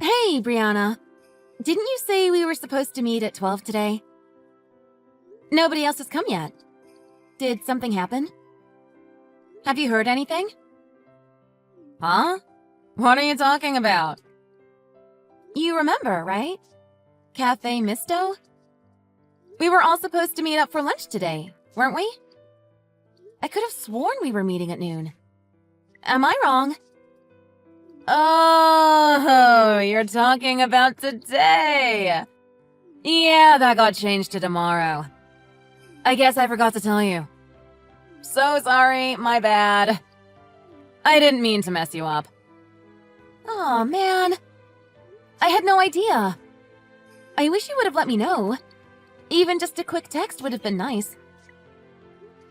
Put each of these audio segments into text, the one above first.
Hey, Brianna. Didn't you say we were supposed to meet at 12 today? Nobody else has come yet. Did something happen? Have you heard anything? Huh? What are you talking about? You remember, right? Cafe Misto? We were all supposed to meet up for lunch today, weren't we? I could have sworn we were meeting at noon. Am I wrong? Oh, you're talking about today. Yeah, that got changed to tomorrow. I guess I forgot to tell you. So sorry, my bad. I didn't mean to mess you up. Aw, man. I had no idea. I wish you would have let me know. Even just a quick text would have been nice.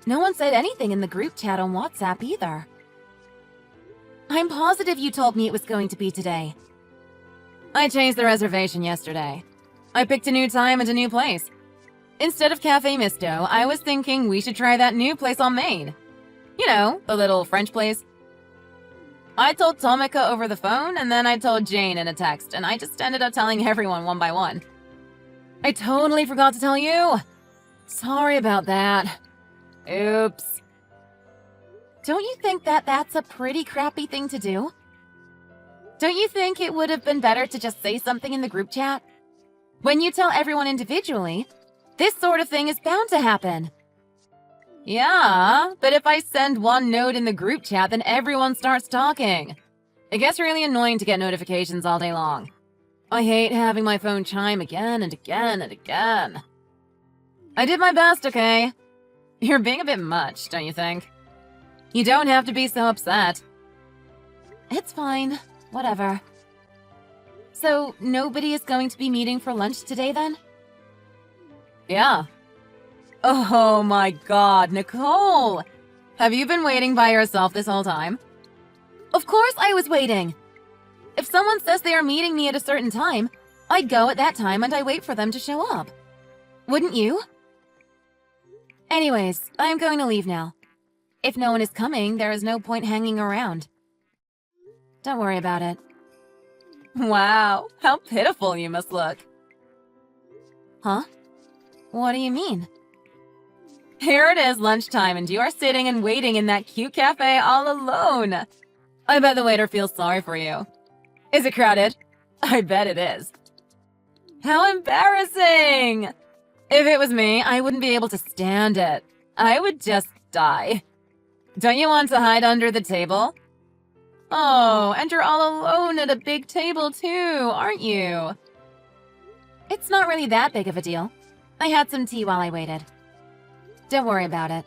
No one said anything in the group chat on WhatsApp either. I'm positive you told me it was going to be today. I changed the reservation yesterday. I picked a new time and a new place. Instead of Cafe Misto, I was thinking we should try that new place on Main. You know, the little French place. I told Tomika over the phone, and then I told Jane in a text, and I just ended up telling everyone one by one. I totally forgot to tell you. Sorry about that. Oops. Don't you think that that's a pretty crappy thing to do? Don't you think it would have been better to just say something in the group chat? When you tell everyone individually, this sort of thing is bound to happen. Yeah, but if I send one note in the group chat, then everyone starts talking. It gets really annoying to get notifications all day long. I hate having my phone chime again and again and again. I did my best, okay? You're being a bit much, don't you think? You don't have to be so upset. It's fine. Whatever. So, nobody is going to be meeting for lunch today, then? Yeah. Oh my god, Nicole! Have you been waiting by yourself this whole time? Of course I was waiting! If someone says they are meeting me at a certain time, I go at that time and I wait for them to show up. Wouldn't you? Anyways, I'm going to leave now. If no one is coming, there is no point hanging around. Don't worry about it. Wow, how pitiful you must look. Huh? What do you mean? Here it is lunchtime and you are sitting and waiting in that cute cafe all alone. I bet the waiter feels sorry for you. Is it crowded? I bet it is. How embarrassing! If it was me, I wouldn't be able to stand it. I would just die. Don't you want to hide under the table? Oh, and you're all alone at a big table too, aren't you? It's not really that big of a deal. I had some tea while I waited. Don't worry about it.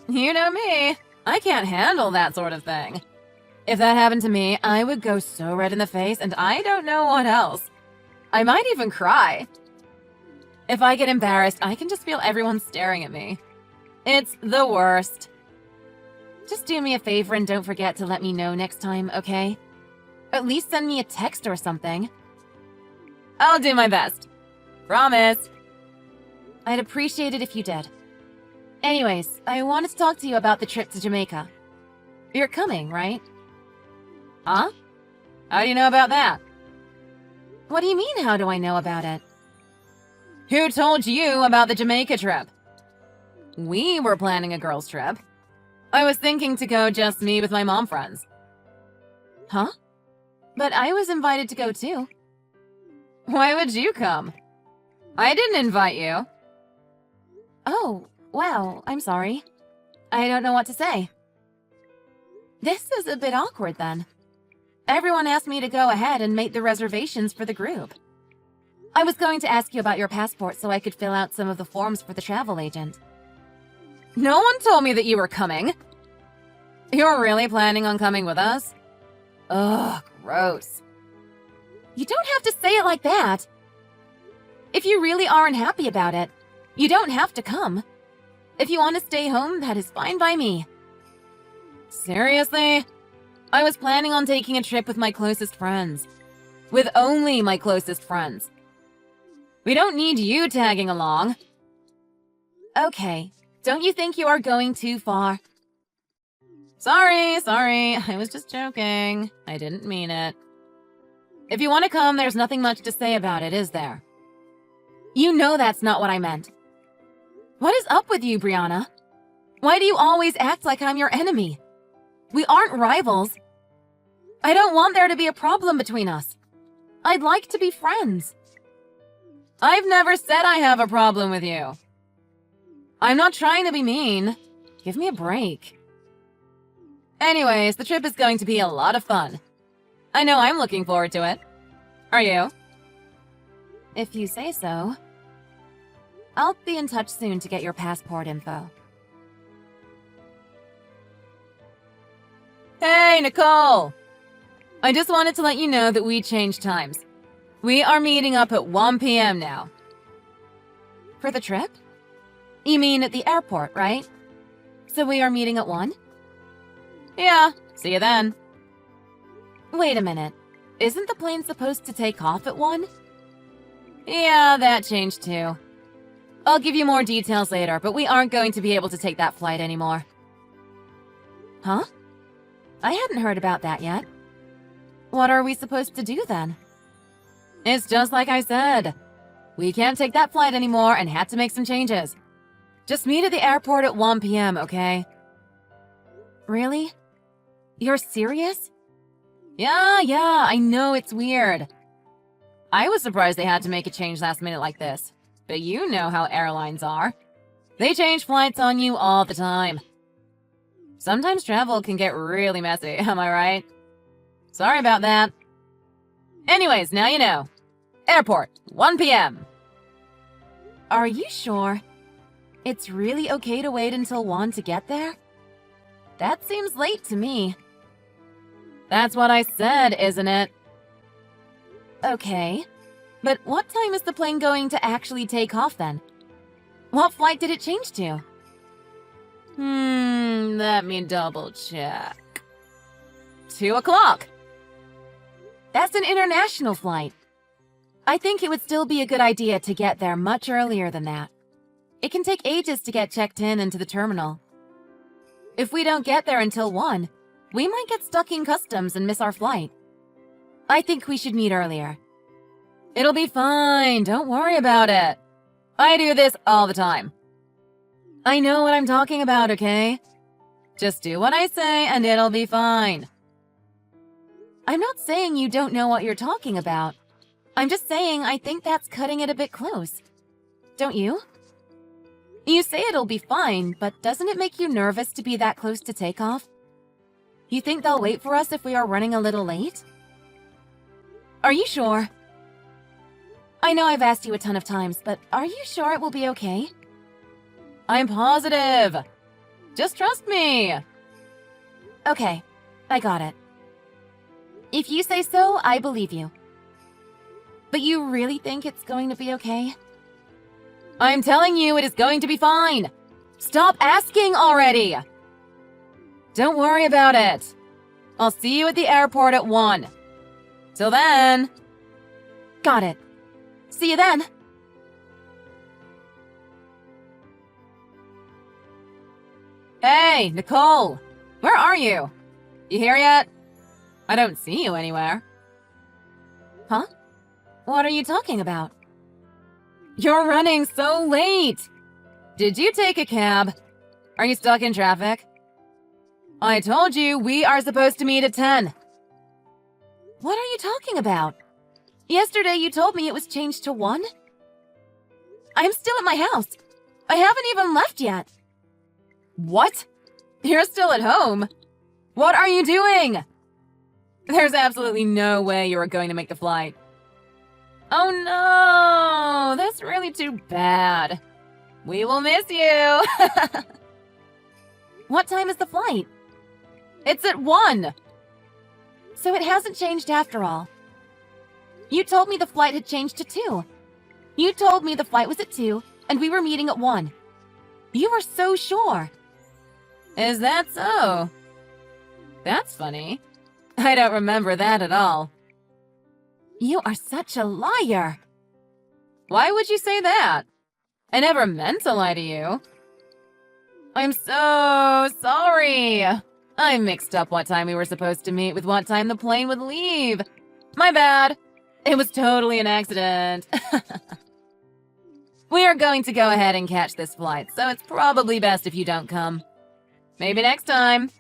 You know me. I can't handle that sort of thing. If that happened to me, I would go so red in the face and I don't know what else. I might even cry. If I get embarrassed, I can just feel everyone staring at me. It's the worst. Just do me a favor and don't forget to let me know next time, okay? At least send me a text or something. I'll do my best. Promise. I'd appreciate it if you did. Anyways, I wanted to talk to you about the trip to Jamaica. You're coming, right? Huh? How do you know about that? What do you mean, how do I know about it? Who told you about the Jamaica trip? We were planning a girls' trip. I was thinking to go just me with my mom friends. Huh? But I was invited to go too. Why would you come? I didn't invite you. Oh, wow, I'm sorry. I don't know what to say. This is a bit awkward then. Everyone asked me to go ahead and make the reservations for the group. I was going to ask you about your passport so I could fill out some of the forms for the travel agent. No one told me that you were coming. You're really planning on coming with us? Ugh, gross. You don't have to say it like that. If you really aren't happy about it, you don't have to come. If you want to stay home, that is fine by me. Seriously? I was planning on taking a trip with my closest friends. With only my closest friends. We don't need you tagging along. Okay, don't you think you are going too far? Sorry, I was just joking. I didn't mean it. If you want to come, there's nothing much to say about it, is there? You know that's not what I meant. What is up with you, Brianna? Why do you always act like I'm your enemy? We aren't rivals. I don't want there to be a problem between us. I'd like to be friends. I've never said I have a problem with you. I'm not trying to be mean. Give me a break. Anyways, the trip is going to be a lot of fun. I know I'm looking forward to it. Are you? If you say so. I'll be in touch soon to get your passport info. Hey, Nicole! I just wanted to let you know that we changed times. We are meeting up at 1 p.m. now. For the trip? You mean at the airport, right? So we are meeting at 1? Yeah, see you then. Wait a minute. Isn't the plane supposed to take off at 1? Yeah, that changed too. I'll give you more details later, but we aren't going to be able to take that flight anymore. Huh? I hadn't heard about that yet. What are we supposed to do then? It's just like I said. We can't take that flight anymore and had to make some changes. Just meet at the airport at 1 p.m., okay? Really? You're serious? Yeah, I know it's weird. I was surprised they had to make a change last minute like this. But you know how airlines are. They change flights on you all the time. Sometimes travel can get really messy, am I right? Sorry about that. Anyways, now you know. Airport, 1 p.m. Are you sure? It's really okay to wait until 1 to get there? That seems late to me. That's what I said, isn't it? Okay. But what time is the plane going to actually take off then? What flight did it change to? Let me double check. 2 o'clock. That's an international flight. I think it would still be a good idea to get there much earlier than that. It can take ages to get checked in into the terminal. If we don't get there until 1, we might get stuck in customs and miss our flight. I think we should meet earlier. It'll be fine, don't worry about it. I do this all the time. I know what I'm talking about, okay? Just do what I say and it'll be fine. I'm not saying you don't know what you're talking about. I'm just saying I think that's cutting it a bit close. Don't you? You say it'll be fine, but doesn't it make you nervous to be that close to takeoff? You think they'll wait for us if we are running a little late? Are you sure? I know I've asked you a ton of times, but are you sure it will be okay? I'm positive. Just trust me. Okay, I got it. If you say so, I believe you. But you really think it's going to be okay? I'm telling you it is going to be fine. Stop asking already. Don't worry about it. I'll see you at the airport at 1. Till then. Got it. See you then. Hey, Nicole! Where are you? You here yet? I don't see you anywhere. Huh? What are you talking about? You're running so late! Did you take a cab? Are you stuck in traffic? I told you we are supposed to meet at 10. What are you talking about? Yesterday you told me it was changed to 1? I'm still at my house. I haven't even left yet. What? You're still at home? What are you doing? There's absolutely no way you are going to make the flight. Oh no, that's really too bad. We will miss you. What time is the flight? It's at 1. So it hasn't changed after all. You told me the flight had changed to 2. You told me the flight was at 2 and we were meeting at 1. You were so sure. Is that so? That's funny. I don't remember that at all. You are such a liar. Why would you say that? I never meant to lie to you. I'm so sorry. I mixed up what time we were supposed to meet with what time the plane would leave. My bad. It was totally an accident. We are going to go ahead and catch this flight, so it's probably best if you don't come. Maybe next time.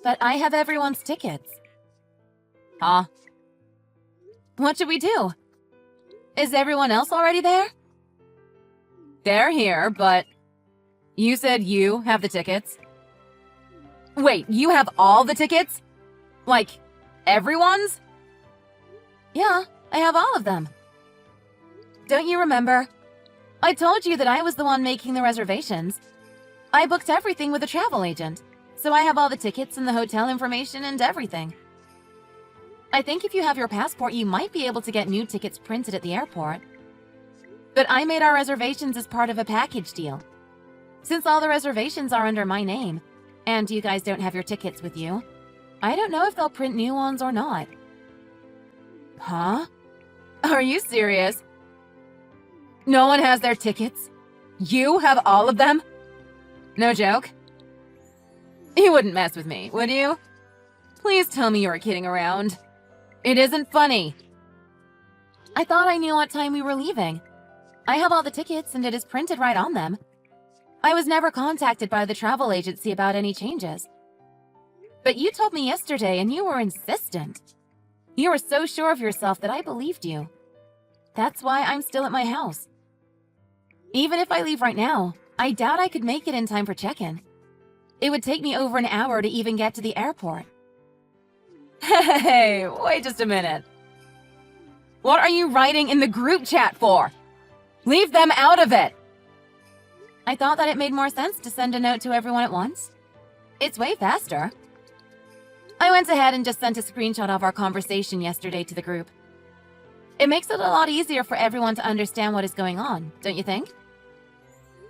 But I have everyone's tickets. Huh? What should we do? Is everyone else already there? They're here, but you said you have the tickets? Wait, you have all the tickets? Like, everyone's? Yeah, I have all of them. Don't you remember? I told you that I was the one making the reservations. I booked everything with a travel agent, so I have all the tickets and the hotel information and everything. I think if you have your passport, you might be able to get new tickets printed at the airport. But I made our reservations as part of a package deal. Since all the reservations are under my name, and you guys don't have your tickets with you, I don't know if they'll print new ones or not. Huh? Are you serious? No one has their tickets? You have all of them? No joke? You wouldn't mess with me, would you? Please tell me you were kidding around. It isn't funny. I thought I knew what time we were leaving. I have all the tickets and it is printed right on them. I was never contacted by the travel agency about any changes. But you told me yesterday and you were insistent. You were so sure of yourself that I believed you. That's why I'm still at my house. Even if I leave right now, I doubt I could make it in time for check-in. It would take me over an hour to even get to the airport. Hey, wait just a minute. What are you writing in the group chat for? Leave them out of it! I thought that it made more sense to send a note to everyone at once. It's way faster. I went ahead and just sent a screenshot of our conversation yesterday to the group. It makes it a lot easier for everyone to understand what is going on, don't you think?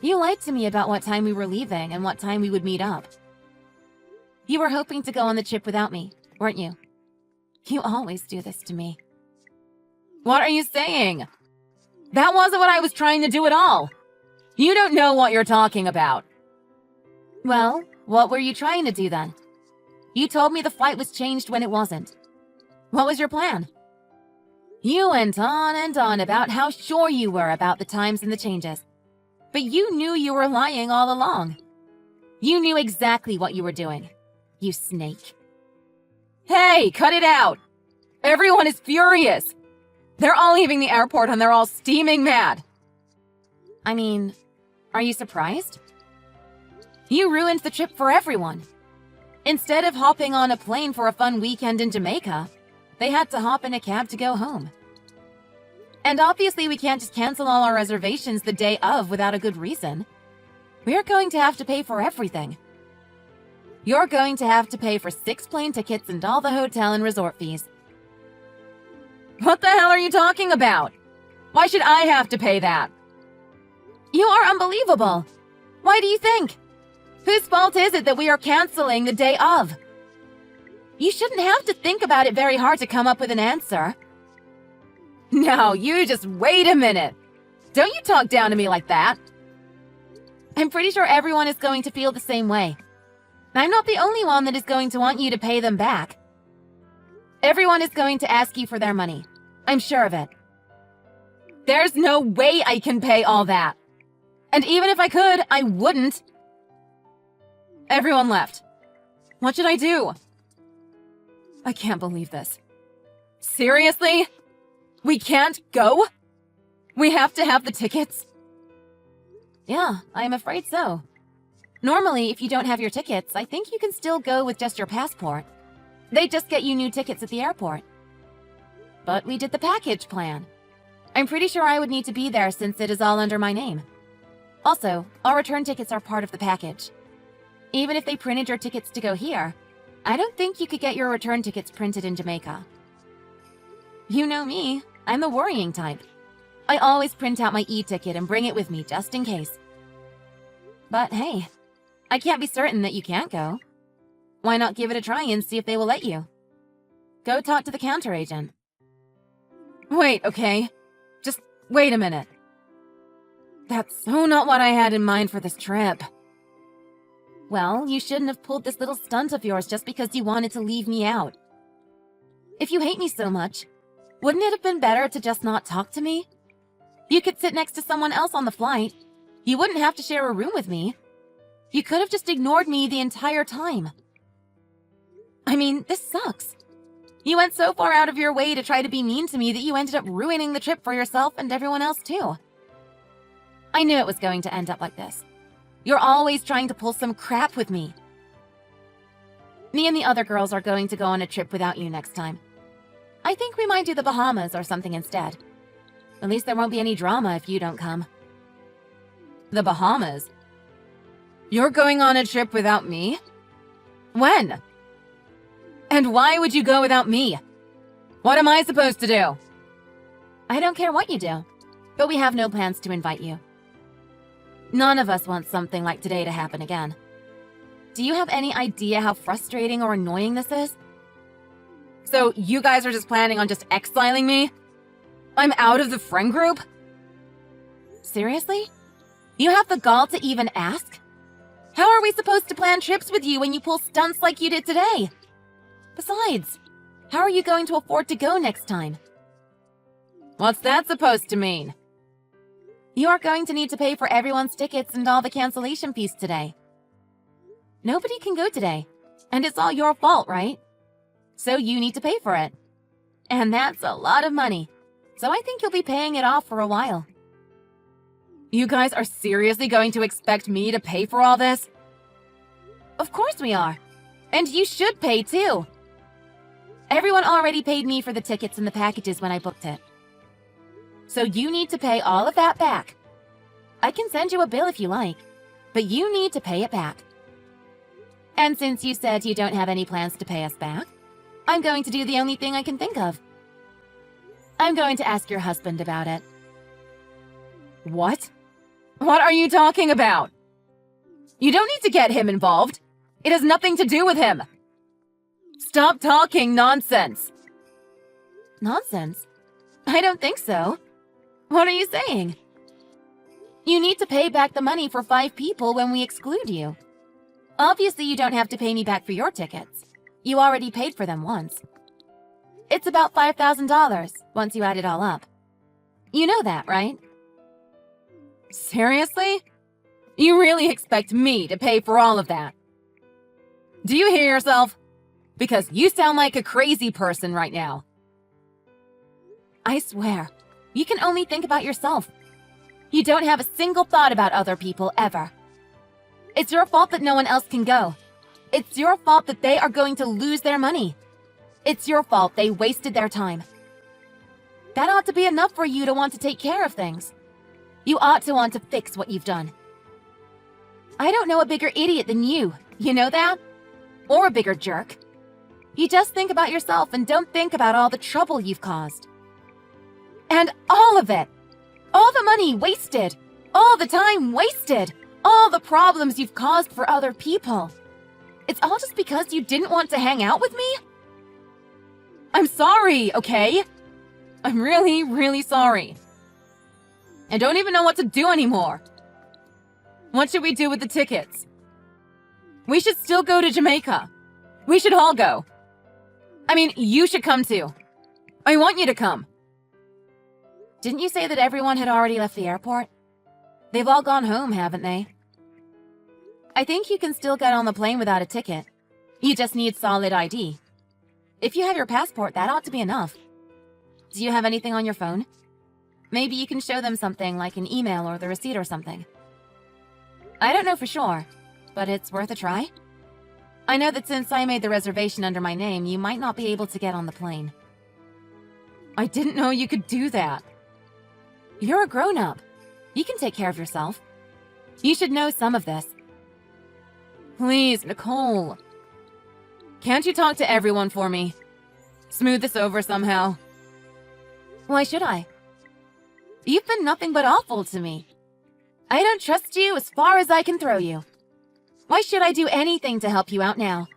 You lied to me about what time we were leaving and what time we would meet up. You were hoping to go on the trip without me, weren't you? You always do this to me. What are you saying? That wasn't what I was trying to do at all. You don't know what you're talking about. Well, what were you trying to do then? You told me the flight was changed when it wasn't. What was your plan? You went on and on about how sure you were about the times and the changes. But you knew you were lying all along. You knew exactly what you were doing. You snake. Hey, cut it out! Everyone is furious! They're all leaving the airport and they're all steaming mad. I mean, are you surprised? You ruined the trip for everyone. Instead of hopping on a plane for a fun weekend in Jamaica, they had to hop in a cab to go home. And obviously we can't just cancel all our reservations the day of without a good reason. We're going to have to pay for everything. You're going to have to pay for 6 plane tickets and all the hotel and resort fees. What the hell are you talking about? Why should I have to pay that? You are unbelievable. Why do you think? Whose fault is it that we are canceling the day of? You shouldn't have to think about it very hard to come up with an answer. No, you just wait a minute. Don't you talk down to me like that. I'm pretty sure everyone is going to feel the same way. I'm not the only one that is going to want you to pay them back. Everyone is going to ask you for their money. I'm sure of it. There's no way I can pay all that. And even if I could, I wouldn't. Everyone left. What should I do? I can't believe this. Seriously? We can't go? We have to have the tickets? Yeah, I'm afraid so. Normally, if you don't have your tickets, I think you can still go with just your passport. They just get you new tickets at the airport. But we did the package plan. I'm pretty sure I would need to be there since it is all under my name. Also, our return tickets are part of the package. Even if they printed your tickets to go here, I don't think you could get your return tickets printed in Jamaica. You know me, I'm the worrying type. I always print out my e-ticket and bring it with me just in case. But hey, I can't be certain that you can't go. Why not give it a try and see if they will let you? Go talk to the counter agent. Wait, okay. Just wait a minute. That's so not what I had in mind for this trip. Well, you shouldn't have pulled this little stunt of yours just because you wanted to leave me out. If you hate me so much, wouldn't it have been better to just not talk to me? You could sit next to someone else on the flight. You wouldn't have to share a room with me. You could have just ignored me the entire time. I mean, this sucks. You went so far out of your way to try to be mean to me that you ended up ruining the trip for yourself and everyone else too. I knew it was going to end up like this. You're always trying to pull some crap with me. Me and the other girls are going to go on a trip without you next time. I think we might do the Bahamas or something instead. At least there won't be any drama if you don't come. The Bahamas? You're going on a trip without me? When? And why would you go without me? What am I supposed to do? I don't care what you do, but we have no plans to invite you. None of us want something like today to happen again. Do you have any idea how frustrating or annoying this is? So you guys are just planning on just exiling me? I'm out of the friend group? Seriously? You have the gall to even ask? How are we supposed to plan trips with you when you pull stunts like you did today? Besides, how are you going to afford to go next time? What's that supposed to mean? You are going to need to pay for everyone's tickets and all the cancellation fees today. Nobody can go today, and it's all your fault, right? So you need to pay for it. And that's a lot of money, so I think you'll be paying it off for a while. You guys are seriously going to expect me to pay for all this? Of course we are. And you should pay too. Everyone already paid me for the tickets and the packages when I booked it. So you need to pay all of that back. I can send you a bill if you like, but you need to pay it back. And since you said you don't have any plans to pay us back, I'm going to do the only thing I can think of. I'm going to ask your husband about it. What? What are you talking about? You don't need to get him involved. It has nothing to do with him. Stop talking nonsense. Nonsense? I don't think so. What are you saying? You need to pay back the money for 5 people when we exclude you. Obviously, you don't have to pay me back for your tickets. You already paid for them once. It's about $5,000 once you add it all up. You know that, right? Seriously? You really expect me to pay for all of that? Do you hear yourself? Because you sound like a crazy person right now. I swear, you can only think about yourself. You don't have a single thought about other people ever. It's your fault that no one else can go. It's your fault that they are going to lose their money. It's your fault they wasted their time. That ought to be enough for you to want to take care of things. You ought to want to fix what you've done. I don't know a bigger idiot than you know that? Or a bigger jerk. You just think about yourself and don't think about all the trouble you've caused. And all of it. All the money wasted. All the time wasted. All the problems you've caused for other people. It's all just because you didn't want to hang out with me? I'm sorry, okay? I'm really, really sorry. I don't even know what to do anymore. What should we do with the tickets? We should still go to Jamaica. We should all go. I mean, you should come too. I want you to come. Didn't you say that everyone had already left the airport? They've all gone home, haven't they? I think you can still get on the plane without a ticket. You just need solid ID. If you have your passport, that ought to be enough. Do you have anything on your phone? Maybe you can show them something like an email or the receipt or something. I don't know for sure, but it's worth a try. I know that since I made the reservation under my name, you might not be able to get on the plane. I didn't know you could do that. You're a grown-up. You can take care of yourself. You should know some of this. Please, Nicole. Can't you talk to everyone for me? Smooth this over somehow. Why should I? You've been nothing but awful to me. I don't trust you as far as I can throw you. Why should I do anything to help you out now?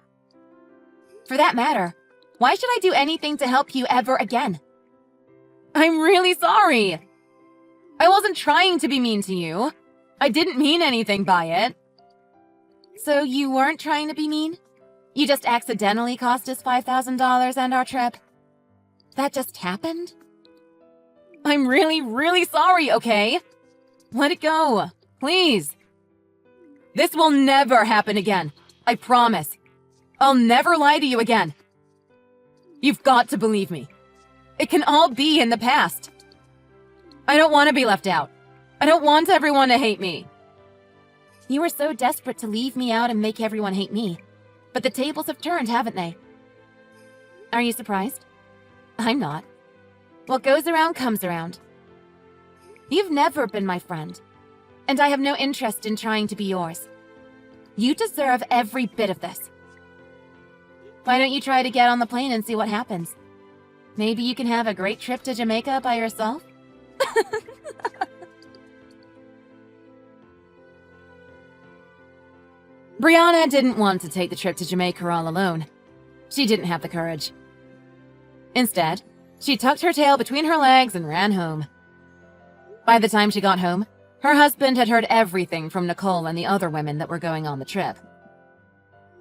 For that matter, why should I do anything to help you ever again? I'm really sorry. I wasn't trying to be mean to you. I didn't mean anything by it. So you weren't trying to be mean? You just accidentally cost us $5,000 and our trip? That just happened? I'm really, really sorry, okay? Let it go, please. This will never happen again. I promise. I'll never lie to you again. You've got to believe me. It can all be in the past. I don't want to be left out. I don't want everyone to hate me. You were so desperate to leave me out and make everyone hate me. But the tables have turned, haven't they? Are you surprised? I'm not. What goes around comes around. You've never been my friend, and I have no interest in trying to be yours. You deserve every bit of this. Why don't you try to get on the plane and see what happens? Maybe you can have a great trip to Jamaica by yourself? Brianna didn't want to take the trip to Jamaica all alone. She didn't have the courage. Instead, she tucked her tail between her legs and ran home. By the time she got home, her husband had heard everything from Nicole and the other women that were going on the trip.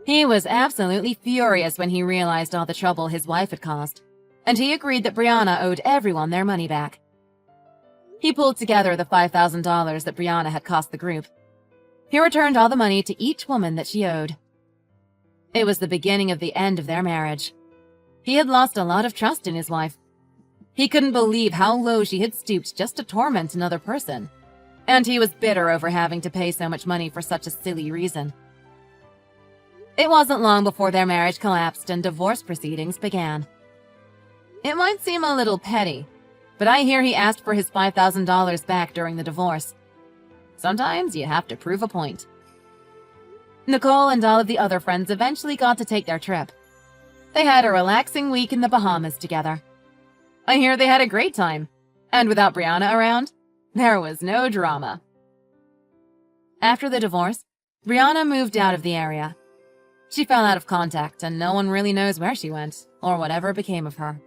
He was absolutely furious when he realized all the trouble his wife had caused, and he agreed that Brianna owed everyone their money back. He pulled together the $5,000 that Brianna had cost the group. He returned all the money to each woman that she owed. It was the beginning of the end of their marriage. He had lost a lot of trust in his wife. He couldn't believe how low she had stooped just to torment another person, and he was bitter over having to pay so much money for such a silly reason. It wasn't long before their marriage collapsed and divorce proceedings began. It might seem a little petty, but I hear he asked for his $5,000 back during the divorce. Sometimes you have to prove a point. Nicole and all of the other friends eventually got to take their trip. They had a relaxing week in the Bahamas together. I hear they had a great time, and without Brianna around, there was no drama. After the divorce, Brianna moved out of the area. She fell out of contact, and no one really knows where she went or whatever became of her.